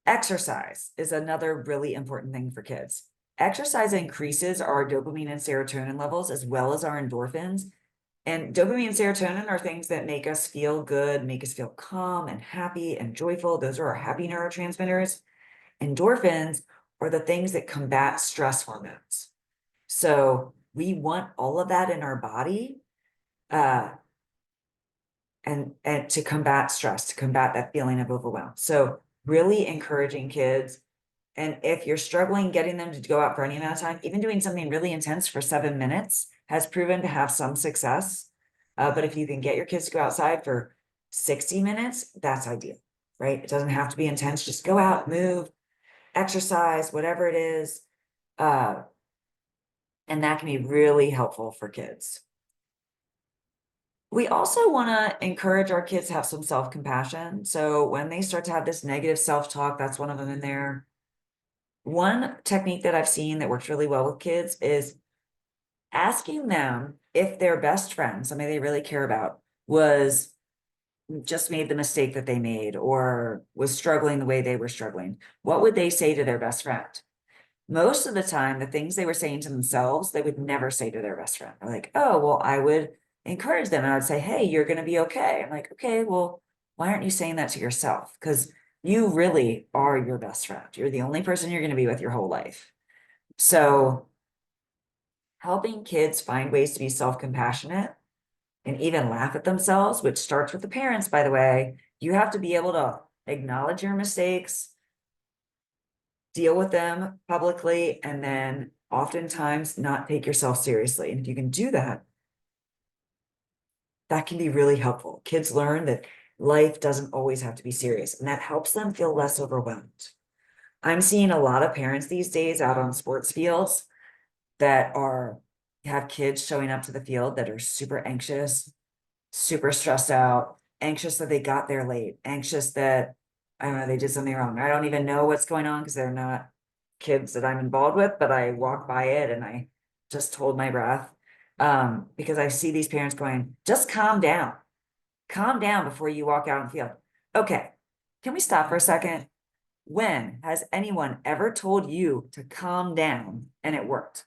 A: exercise is another really important thing for kids. Exercise increases our dopamine and serotonin levels as well as our endorphins. And dopamine and serotonin are things that make us feel good, make us feel calm and happy and joyful. Those are our happy neurotransmitters. Endorphins are the things that combat stress hormones. So we want all of that in our body and to combat stress, to combat that feeling of overwhelm. So really encouraging kids. And if you're struggling getting them to go out for any amount of time, even doing something really intense for 7 minutes has proven to have some success. But if you can get your kids to go outside for 60 minutes, that's ideal, right? It doesn't have to be intense. Just go out, move, exercise, whatever it is. And that can be really helpful for kids. We also want to encourage our kids to have some self-compassion. So when they start to have this negative self-talk, that's one of them in there. One technique that I've seen that works really well with kids is asking them if their best friend, somebody they really care about, was just made the mistake that they made or was struggling the way they were struggling. What would they say to their best friend? Most of the time, the things they were saying to themselves, they would never say to their best friend. They're like, oh, well, I would encourage them and I would say, hey, you're going to be okay. I'm like, okay, well, why aren't you saying that to yourself? Because you really are your best friend. You're the only person you're going to be with your whole life. So helping kids find ways to be self-compassionate and even laugh at themselves, which starts with the parents, by the way. You have to be able to acknowledge your mistakes, deal with them publicly, and then oftentimes not take yourself seriously. And if you can do that, that can be really helpful. Kids learn that life doesn't always have to be serious, and that helps them feel less overwhelmed. I'm seeing a lot of parents these days out on sports fields that have kids showing up to the field that are super anxious, super stressed out, anxious that they got there late, anxious that, I don't know, they did something wrong. I don't even know what's going on because they're not kids that I'm involved with, but I walk by it and I just hold my breath. Because I see these parents going, just calm down. Calm down before you walk out in the field. Okay, can we stop for a second? When has anyone ever told you to calm down and it worked?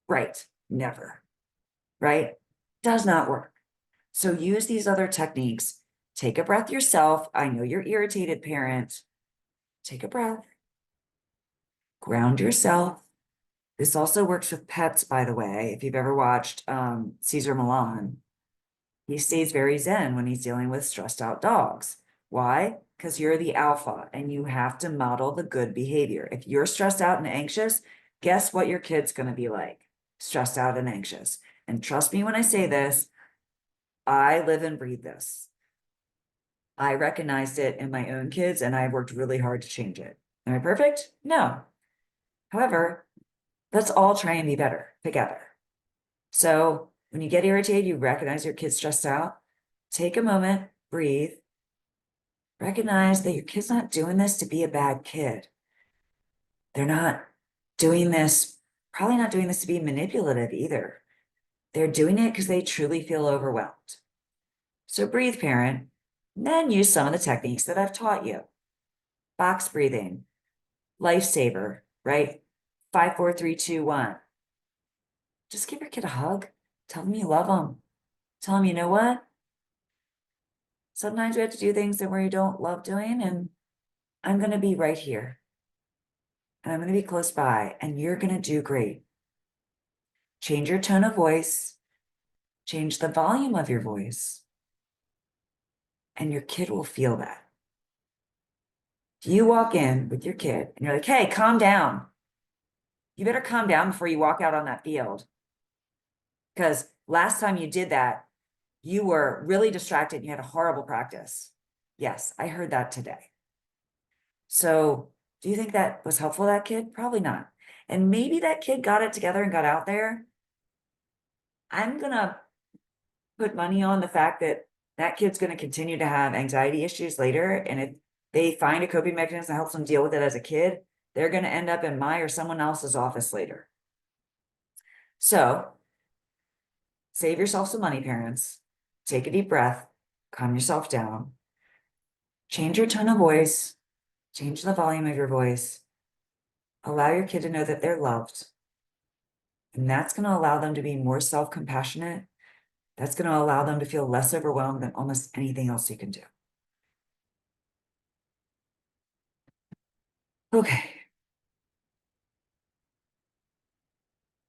A: Right, never. Right? Does not work. So use these other techniques. Take a breath yourself. I know you're irritated, parent. Take a breath. Ground yourself. This also works with pets, by the way. If you've ever watched Cesar Millan, he stays very zen when he's dealing with stressed out dogs. Why? Because you're the alpha and you have to model the good behavior. If you're stressed out and anxious, guess what your kid's going to be like? Stressed out and anxious. And trust me when I say this, I live and breathe this. I recognized it in my own kids and I worked really hard to change it. Am I perfect? No. However, let's all try and be better together. So when you get irritated, you recognize your kid's stressed out, take a moment, breathe, recognize that your kid's not doing this to be a bad kid. They're not doing this, probably not doing this to be manipulative either. They're doing it because they truly feel overwhelmed. So breathe, parent, then use some of the techniques that I've taught you. Box breathing, lifesaver, right? 5, 4, 3, 2, 1. Just give your kid a hug. Tell them you love them. Tell them, you know what? Sometimes we have to do things that we don't love doing, and I'm going to be right here. And I'm going to be close by, and you're going to do great. Change your tone of voice. Change the volume of your voice. And your kid will feel that. If you walk in with your kid and you're like, hey, calm down. You better calm down before you walk out on that field. Because last time you did that, you were really distracted and you had a horrible practice. Yes, I heard that today. So do you think that was helpful to that kid? Probably not. And maybe that kid got it together and got out there. I'm going to put money on the fact that that kid's going to continue to have anxiety issues later. And if they find a coping mechanism that helps them deal with it as a kid, they're going to end up in my or someone else's office later. So save yourself some money, parents. Take a deep breath, calm yourself down, change your tone of voice, change the volume of your voice, allow your kid to know that they're loved. And that's going to allow them to be more self-compassionate. That's going to allow them to feel less overwhelmed than almost anything else you can do. Okay.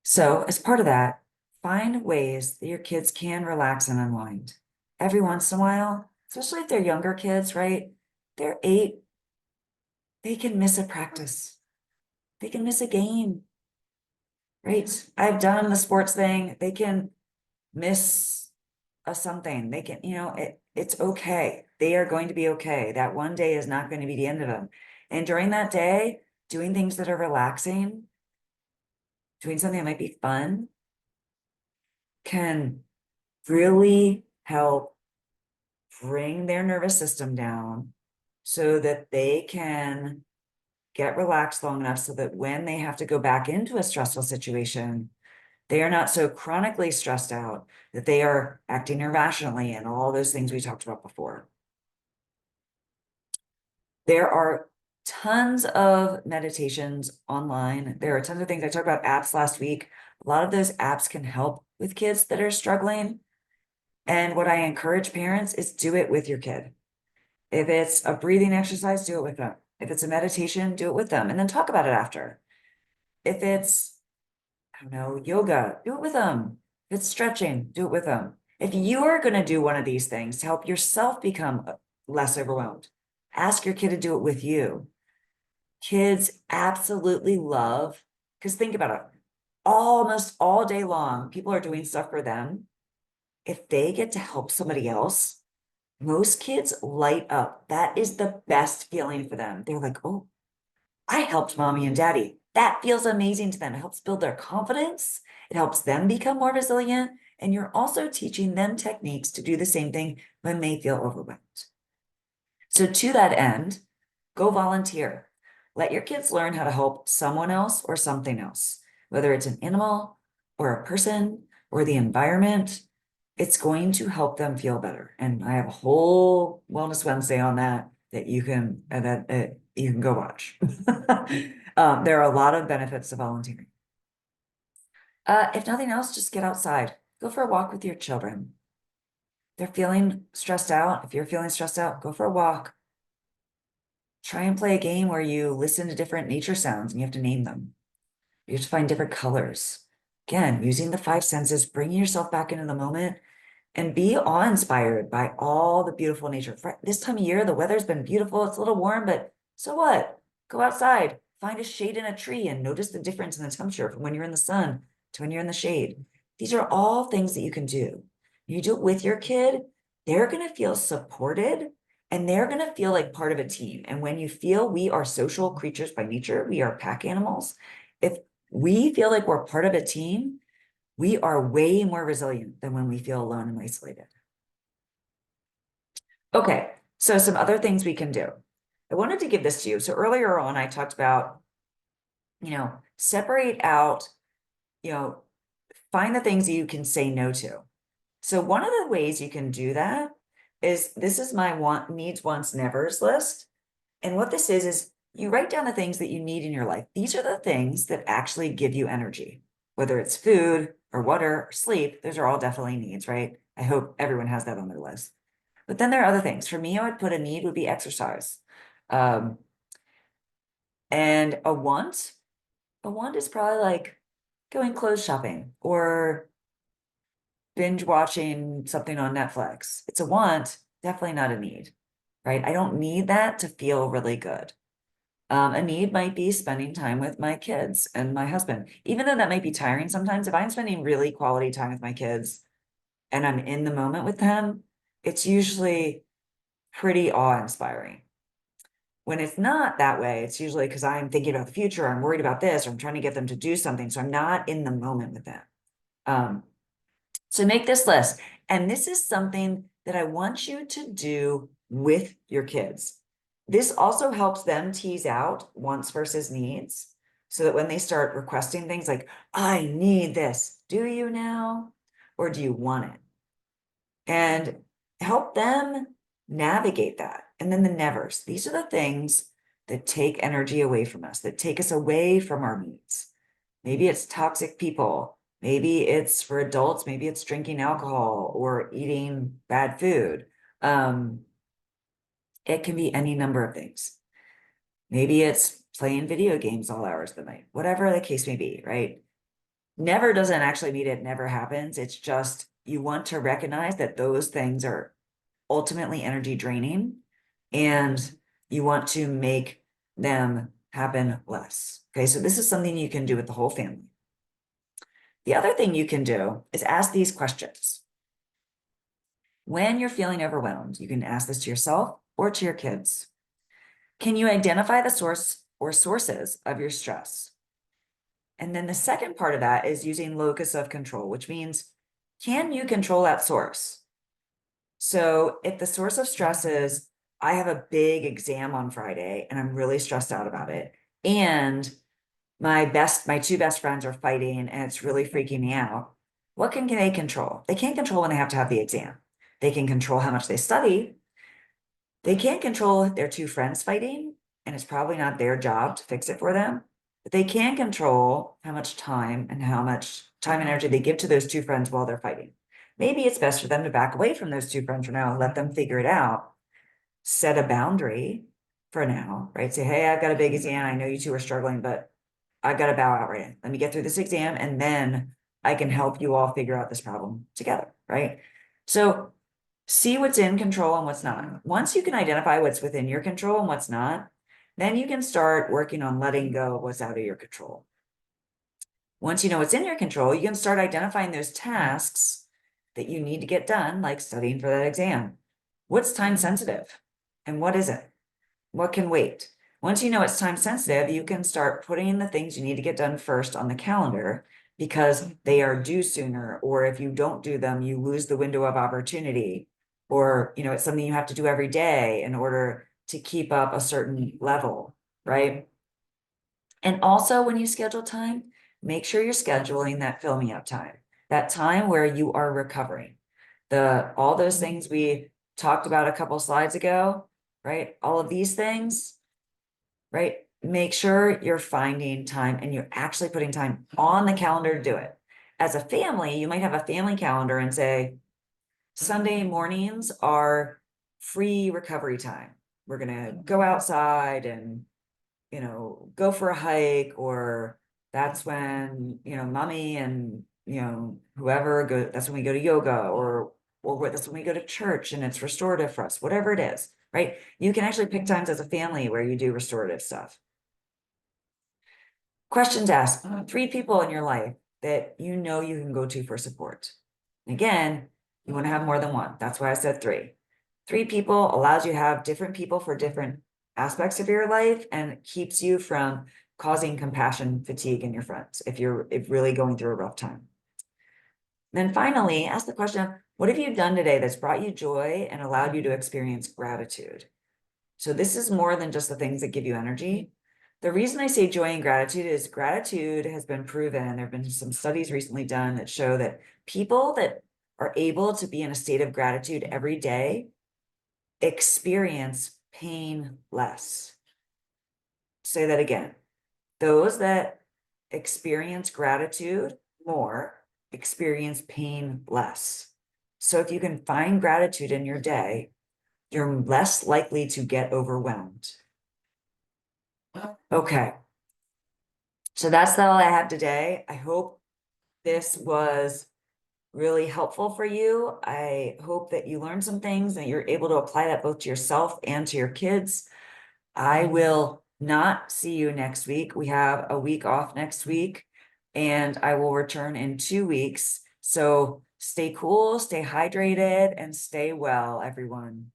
A: So as part of that, find ways that your kids can relax and unwind. Every once in a while, especially if they're younger kids, right? They're 8, they can miss a practice. They can miss a game, right? I've done the sports thing. They can miss a something. They can, it's okay. They are going to be okay. That one day is not going to be the end of them. And during that day, doing things that are relaxing, doing something that might be fun, can really help bring their nervous system down so that they can get relaxed long enough so that when they have to go back into a stressful situation, they are not so chronically stressed out that they are acting irrationally and all those things we talked about before. There are tons of meditations online. There are tons of things. I talked about apps last week. A lot of those apps can help with kids that are struggling. And what I encourage parents is do it with your kid. If it's a breathing exercise, do it with them. If it's a meditation, do it with them and then talk about it after. If it's, I don't know, yoga, do it with them. If it's stretching, do it with them. If you're going to do one of these things to help yourself become less overwhelmed, ask your kid to do it with you. Kids absolutely love, because think about it, almost all day long, people are doing stuff for them. If they get to help somebody else, most kids light up. That is the best feeling for them. They're like, oh, I helped mommy and daddy. That feels amazing to them. It helps build their confidence. It helps them become more resilient. And you're also teaching them techniques to do the same thing when they feel overwhelmed. So to that end, go volunteer. Let your kids learn how to help someone else or something else, whether it's an animal or a person or the environment. It's going to help them feel better. And I have a whole Wellness Wednesday on that you can you can go watch. There are a lot of benefits to volunteering. If nothing else, just get outside. Go for a walk with your children. They're feeling stressed out. If you're feeling stressed out, go for a walk. Try and play a game where you listen to different nature sounds and you have to name them. You have to find different colors. Again, using the five senses, bringing yourself back into the moment, and be awe-inspired by all the beautiful nature. This time of year, the weather's been beautiful. It's a little warm, but so what? Go outside, find a shade in a tree, and notice the difference in the temperature from when you're in the sun to when you're in the shade. These are all things that you can do. You do it with your kid, they're going to feel supported and they're going to feel like part of a team. And when you feel we are social creatures by nature, we are pack animals. If we feel like we're part of a team, we are way more resilient than when we feel alone and isolated. Okay, so some other things we can do. I wanted to give this to you. So earlier on, I talked about, separate out, find the things that you can say no to. So one of the ways you can do that is, this is my needs, wants, nevers list. And what this is you write down the things that you need in your life. These are the things that actually give you energy, whether it's food or water or sleep. Those are all definitely needs, right? I hope everyone has that on their list. But then there are other things. For me, I would put a need would be exercise. And a want is probably like going clothes shopping or binge watching something on Netflix. It's a want, definitely not a need, right? I don't need that to feel really good. A need might be spending time with my kids and my husband, even though that might be tiring sometimes. If I'm spending really quality time with my kids and I'm in the moment with them, it's usually pretty awe-inspiring. When it's not that way, it's usually because I'm thinking about the future, I'm worried about this, or I'm trying to get them to do something. So I'm not in the moment with them. So make this list. And this is something that I want you to do with your kids. This also helps them tease out wants versus needs, so that when they start requesting things like, I need this, do you now? Or do you want it? And help them navigate that. And then the nevers. These are the things that take energy away from us, that take us away from our needs. Maybe it's toxic people. Maybe it's, for adults, maybe it's drinking alcohol or eating bad food. It can be any number of things. Maybe it's playing video games all hours of the night, whatever the case may be, right? Never doesn't actually mean it never happens. It's just, you want to recognize that those things are ultimately energy draining, and you want to make them happen less. Okay, so this is something you can do with the whole family. The other thing you can do is ask these questions. When you're feeling overwhelmed, you can ask this to yourself or to your kids. Can you identify the source or sources of your stress? And then the second part of that is using locus of control, which means, can you control that source? So if the source of stress is, I have a big exam on Friday and I'm really stressed out about it, and my two best friends are fighting and it's really freaking me out, what can they control? They can't control when they have to have the exam. They can control how much they study. They can't control their two friends fighting, and it's probably not their job to fix it for them. But they can control how much time and energy they give to those two friends while they're fighting. Maybe it's best for them to back away from those two friends for now and let them figure it out. Set a boundary for now, right? Say, hey, I've got a big exam. I know you two are struggling, but I've got to bow out right now. Let me get through this exam, and then I can help you all figure out this problem together, right? So see what's in control and what's not. Once you can identify what's within your control and what's not, Then you can start working on letting go of what's out of your control. Once you know what's in your control, you can start identifying those tasks that you need to get done, like studying for that exam. What's time sensitive and what is it? What can wait? Once you know it's time sensitive, you can start putting the things you need to get done first on the calendar because they are due sooner, or if you don't do them, you lose the window of opportunity, or it's something you have to do every day in order to keep up a certain level, right? And also when you schedule time, make sure you're scheduling that fill me up time, that time where you are recovering. All those things we talked about a couple slides ago, right? All of these things, right? Make sure you're finding time and you're actually putting time on the calendar to do it. As a family, you might have a family calendar and say, Sunday mornings are free recovery time. We're going to go outside and go for a hike, or that's when, mommy and, whoever go, that's when we go to yoga, or that's when we go to church and it's restorative for us, whatever it is, right? You can actually pick times as a family where you do restorative stuff. Questions asked, 3 people in your life that you can go to for support. Again, you want to have more than one. That's why I said 3. 3 people allows you to have different people for different aspects of your life and keeps you from causing compassion fatigue in your friends if you're really going through a rough time. Then finally, ask the question, what have you done today that's brought you joy and allowed you to experience gratitude? So this is more than just the things that give you energy. The reason I say joy and gratitude is gratitude has been proven, and there have been some studies recently done that show that people that are able to be in a state of gratitude every day experience pain less. Say that again. Those that experience gratitude more experience pain less. So if you can find gratitude in your day, you're less likely to get overwhelmed. Okay. So that's all I have today. I hope this was really helpful for you. I hope that you learned some things and you're able to apply that both to yourself and to your kids. I will not see you next week. We have a week off next week, and I will return in 2 weeks. So stay cool, stay hydrated, and stay well, everyone.